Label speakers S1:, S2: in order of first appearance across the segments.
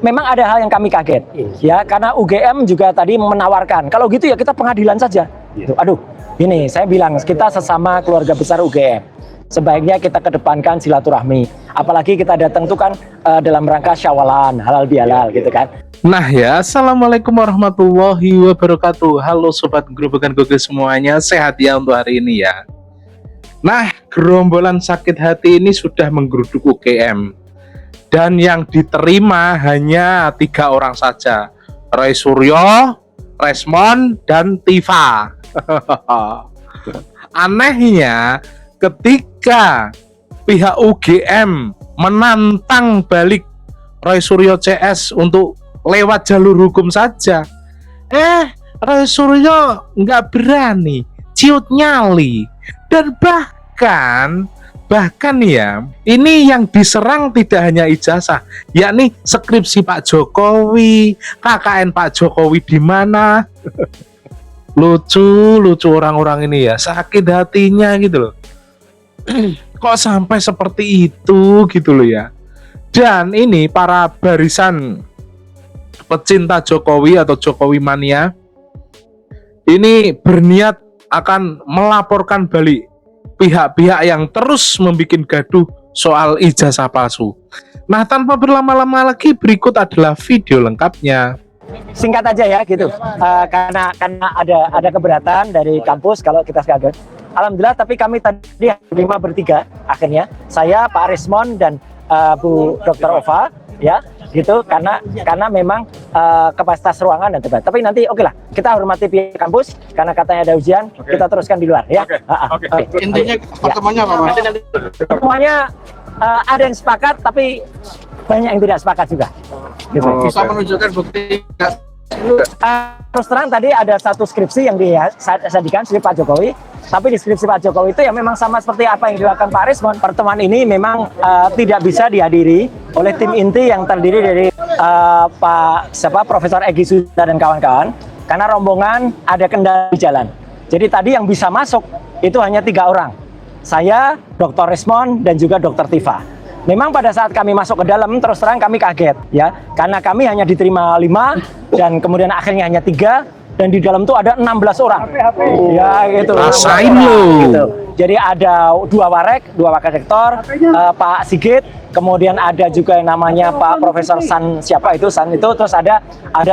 S1: memang ada hal yang kami kaget, ya, karena UGM juga tadi menawarkan, kalau gitu ya kita pengadilan saja. Aduh, ini saya bilang kita sesama keluarga besar UGM, sebaiknya kita kedepankan silaturahmi. Apalagi kita datang tuh kan dalam rangka syawalan, halal bihalal gitu kan.
S2: Nah ya, assalamualaikum warahmatullahi wabarakatuh. Halo sobat gerobakan Google semuanya, sehat ya untuk hari ini ya. Nah, gerombolan sakit hati ini sudah menggeruduk UGM. Dan yang diterima hanya 3 orang saja, Roy Suryo, Resmond, dan Tifa. Anehnya, ketika pihak UGM menantang balik Roy Suryo CS untuk lewat jalur hukum saja, Roy Suryo nggak berani, ciut nyali, dan bahkan ya, ini yang diserang tidak hanya ijazah, yakni skripsi Pak Jokowi, KKN Pak Jokowi di mana. lucu orang-orang ini ya, sakit hatinya gitu loh. Kok sampai seperti itu gitu loh ya. Dan ini para barisan pecinta Jokowi atau Jokowi mania ini berniat akan melaporkan balik pihak-pihak yang terus membuat gaduh soal ijazah palsu. Nah, tanpa berlama-lama lagi, berikut adalah video lengkapnya.
S1: Singkat aja ya gitu, karena ada keberatan dari kampus kalau kita gagal. Alhamdulillah, tapi kami tadi 5 bertiga akhirnya, saya, Pak Resmond, dan Bu Dr. Ova, ya gitu, karena memang kapasitas ruangan dan debat. Tapi nanti oke lah, kita hormati pihak kampus karena katanya ada ujian, kita teruskan di luar ya.
S3: Intinya pertemuannya apa Mas?
S1: Pertemuannya ada yang sepakat, tapi banyak yang tidak sepakat juga. Gitu.
S3: Bisa menunjukkan bukti.
S1: Terus terang tadi ada satu skripsi yang disajikan skripsi Pak Jokowi, tapi di skripsi Pak Jokowi itu ya memang sama seperti apa yang dilakukan Pak Resmond. Pertemuan ini memang tidak bisa dihadiri oleh tim inti yang terdiri dari Profesor Egy Sujana dan kawan-kawan, karena rombongan ada kendala di jalan. Jadi tadi yang bisa masuk itu hanya 3 orang, saya, Dr. Resmond, dan juga Dr. Tifa. Memang pada saat kami masuk ke dalam, terus terang kami kaget ya, karena kami hanya diterima 5 dan kemudian akhirnya hanya 3, dan di dalam itu ada 16 orang. Ya gitu.
S2: Rasain lo.
S1: Gitu. Jadi ada 2 warek, 2 wakil rektor, Pak Sigit, kemudian ada juga yang namanya Pak Profesor San San itu, terus ada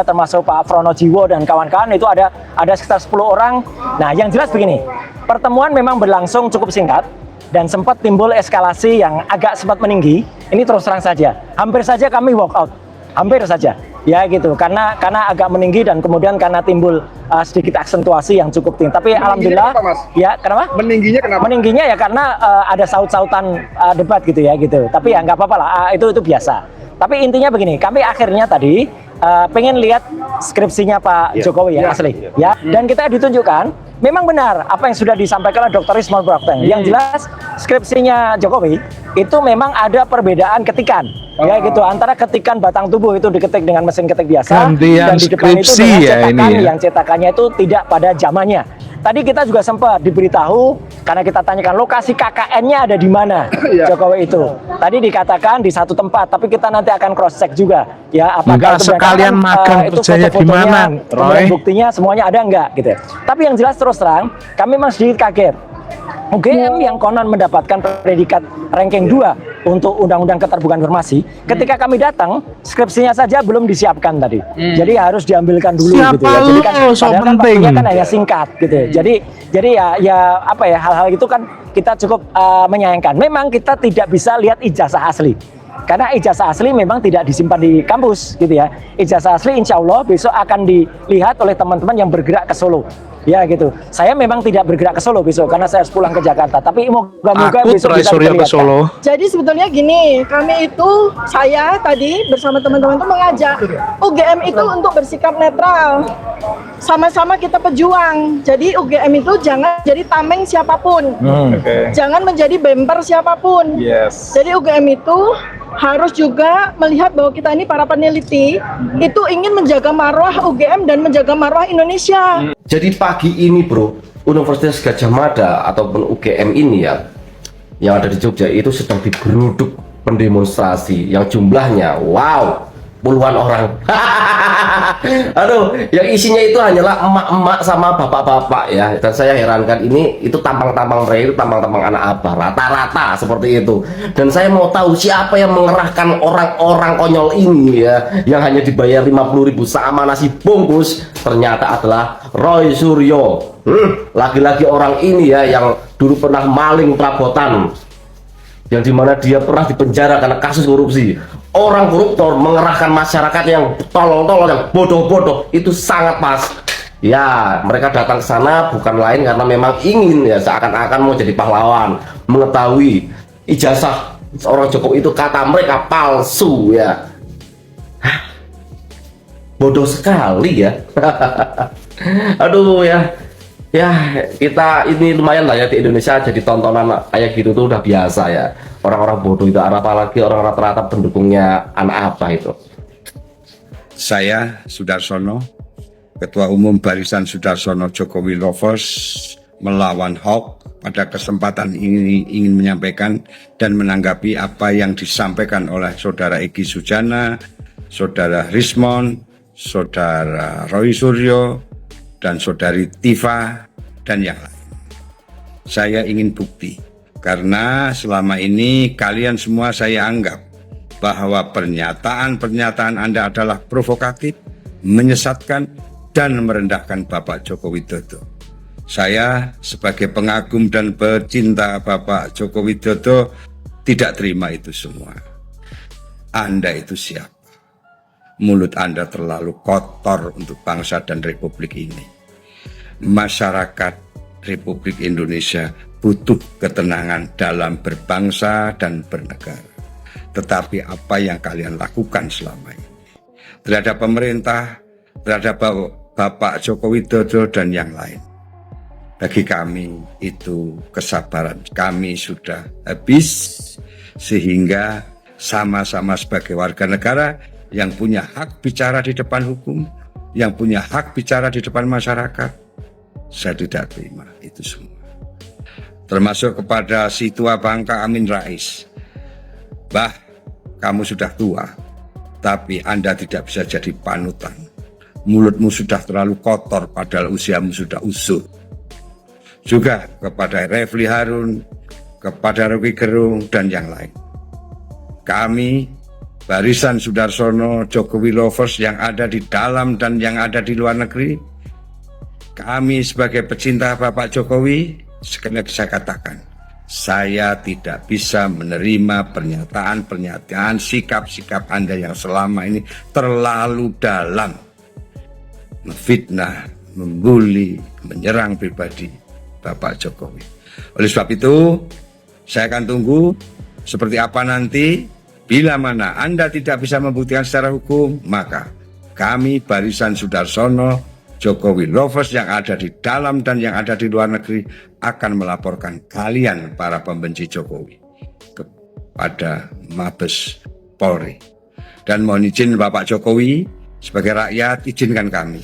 S1: termasuk Pak Frono Jiwo dan kawan-kawan, itu ada sekitar 10 orang. Nah, yang jelas begini, pertemuan memang berlangsung cukup singkat dan sempat timbul eskalasi yang agak sempat meninggi. Ini terus terang saja, hampir saja kami walk out, hampir saja ya gitu, karena agak meninggi dan kemudian karena timbul sedikit aksentuasi yang cukup tinggi. Tapi alhamdulillah
S3: kenapa, Mas?
S1: Ya kenapa?
S3: Meningginya kenapa?
S1: Meningginya ya karena ada saut-sautan debat gitu ya gitu. Tapi ya nggak apa-apa lah, itu biasa. Tapi intinya begini, kami akhirnya tadi pengen lihat skripsinya Pak Jokowi ya, asli ya, dan kita ditunjukkan memang benar apa yang sudah disampaikan oleh Dr. Ismail Brockton. Yang jelas skripsinya Jokowi itu memang ada perbedaan ketikan ya gitu, antara ketikan batang tubuh itu diketik dengan mesin ketik biasa, dan di depan itu dengan cetakan yang cetakannya itu tidak pada zamannya. Tadi kita juga sempat diberitahu karena kita tanyakan lokasi KKN-nya ada di mana Jokowi itu. Tadi dikatakan di satu tempat, tapi kita nanti akan cross check juga ya, apakah itu
S2: sekalian magang kerjanya di mana, Roy?
S1: Buktinya semuanya ada enggak gitu. Tapi yang jelas terus terang kami masih sedikit kaget. UGM yang konon mendapatkan predikat ranking 2 untuk Undang-Undang Keterbukaan Informasi, ketika kami datang, skripsinya saja belum disiapkan tadi. Jadi harus diambilkan dulu gitu ya. Jadi kan padahal kan waktunya kan hanya singkat gitu. Jadi ya apa ya, hal-hal itu kan kita cukup menyayangkan. Memang kita tidak bisa lihat ijazah asli, karena ijazah asli memang tidak disimpan di kampus gitu ya. Ijazah asli insya Allah besok akan dilihat oleh teman-teman yang bergerak ke Solo. Ya gitu. Saya memang tidak bergerak ke Solo besok karena saya harus pulang ke Jakarta. Tapi moga-moga besok bisa
S2: ke Solo.
S4: Jadi sebetulnya gini, kami itu, saya tadi bersama teman-teman itu mengajak UGM itu untuk bersikap netral. Sama-sama kita pejuang. Jadi UGM itu jangan jadi tameng siapapun. Jangan menjadi bemper siapapun. Jadi UGM itu harus juga melihat bahwa kita ini para peneliti itu ingin menjaga marwah UGM dan menjaga marwah Indonesia.
S5: Jadi pagi ini bro, Universitas Gadjah Mada ataupun UGM ini ya, yang ada di Jogja itu sedang digeruduk pendemonstrasi yang jumlahnya wow puluhan orang. Aduh, yang isinya itu hanyalah emak-emak sama bapak-bapak ya. Dan saya herankan, ini itu tampang-tampang mereka itu tampang-tampang anak abah, rata-rata seperti itu. Dan saya mau tahu siapa yang mengerahkan orang-orang konyol ini ya, yang hanya dibayar 50.000 sama nasi bungkus. Ternyata adalah Roy Suryo. Lagi-lagi orang ini ya, yang dulu pernah maling perabotan, yang dimana dia pernah dipenjara karena kasus korupsi. Orang koruptor mengerahkan masyarakat yang tolol-tolol, yang bodoh-bodoh, itu sangat pas. Ya, mereka datang ke sana bukan lain karena memang ingin ya seakan-akan mau jadi pahlawan, mengetahui ijazah seorang Jokowi itu kata mereka palsu ya. Hah, bodoh sekali ya. Aduh ya. Ya, kita ini lumayan lah ya di Indonesia jadi tontonan kayak gitu tuh udah biasa ya. Orang-orang bodoh itu, apalagi orang rata-rata pendukungnya anak apa itu.
S6: Saya Sudarsono, Ketua Umum Barisan Sudarsono Jokowi Lovers melawan hoax, pada kesempatan ini ingin menyampaikan dan menanggapi apa yang disampaikan oleh Saudara Egy Sujana, Saudara Rismon, Saudara Roy Suryo, dan Saudari Tifa, dan yang lain. Saya ingin bukti, karena selama ini kalian semua saya anggap bahwa pernyataan-pernyataan Anda adalah provokatif, menyesatkan, dan merendahkan Bapak Joko Widodo. Saya sebagai pengagum dan pecinta Bapak Joko Widodo tidak terima itu semua. Anda itu siapa? Mulut Anda terlalu kotor untuk bangsa dan republik ini. Masyarakat Republik Indonesia butuh ketenangan dalam berbangsa dan bernegara. Tetapi apa yang kalian lakukan selama ini terhadap pemerintah, terhadap Bapak Joko Widodo dan yang lain, bagi kami itu kesabaran kami sudah habis, sehingga sama-sama sebagai warga negara yang punya hak bicara di depan hukum, yang punya hak bicara di depan masyarakat, saya tidak terima itu semua. Termasuk kepada si tua bangka Amin Rais. Bah, kamu sudah tua, tapi Anda tidak bisa jadi panutan. Mulutmu sudah terlalu kotor padahal usiamu sudah usut. Juga kepada Refli Harun, kepada Rocky Gerung, dan yang lain. Kami Barisan Sudarsono Jokowi Lovers yang ada di dalam dan yang ada di luar negeri, kami sebagai pecinta Bapak Jokowi, sekali lagi saya katakan, saya tidak bisa menerima pernyataan-pernyataan, sikap-sikap Anda yang selama ini terlalu dalam, memfitnah, membuli, menyerang pribadi Bapak Jokowi. Oleh sebab itu, saya akan tunggu seperti apa nanti. Bila mana Anda tidak bisa membuktikan secara hukum, maka kami Barisan Sudarsono Jokowi Lovers yang ada di dalam dan yang ada di luar negeri akan melaporkan kalian para pembenci Jokowi kepada Mabes Polri. Dan mohon izin Bapak Jokowi, sebagai rakyat izinkan kami,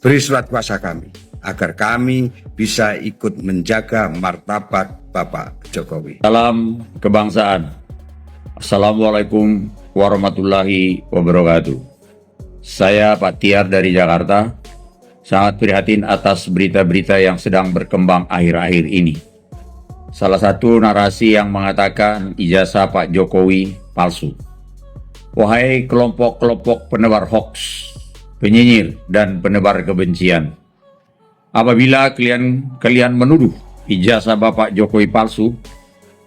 S6: beri surat kuasa kami, agar kami bisa ikut menjaga martabat Bapak Jokowi.
S7: Salam kebangsaan. Assalamualaikum warahmatullahi wabarakatuh. Saya Pak Tiar dari Jakarta, sangat prihatin atas berita-berita yang sedang berkembang akhir-akhir ini. Salah satu narasi yang mengatakan ijazah Pak Jokowi palsu. Wahai kelompok-kelompok penebar hoax, penyinyir, dan penebar kebencian, apabila kalian menuduh ijazah Bapak Jokowi palsu,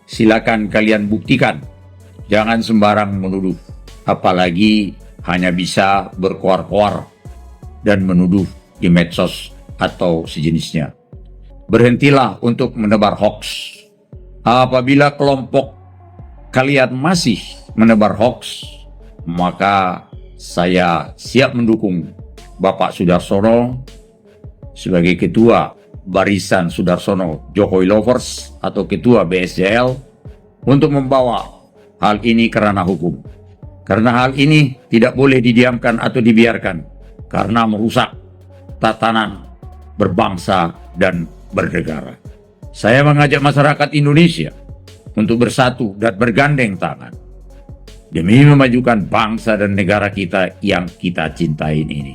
S7: silakan kalian buktikan. Jangan sembarang menuduh, apalagi hanya bisa berkoar-koar dan menuduh di medsos atau sejenisnya. Berhentilah untuk menebar hoax. Apabila kelompok kalian masih menebar hoax, maka saya siap mendukung Bapak Sudarsono sebagai Ketua Barisan Sudarsono Jokowi Lovers atau Ketua BSJL untuk membawa hal ini ke ranah hukum. Karena hal ini tidak boleh didiamkan atau dibiarkan, karena merusak tatanan berbangsa dan bernegara. Saya mengajak masyarakat Indonesia untuk bersatu dan bergandeng tangan demi memajukan bangsa dan negara kita yang kita cintain ini.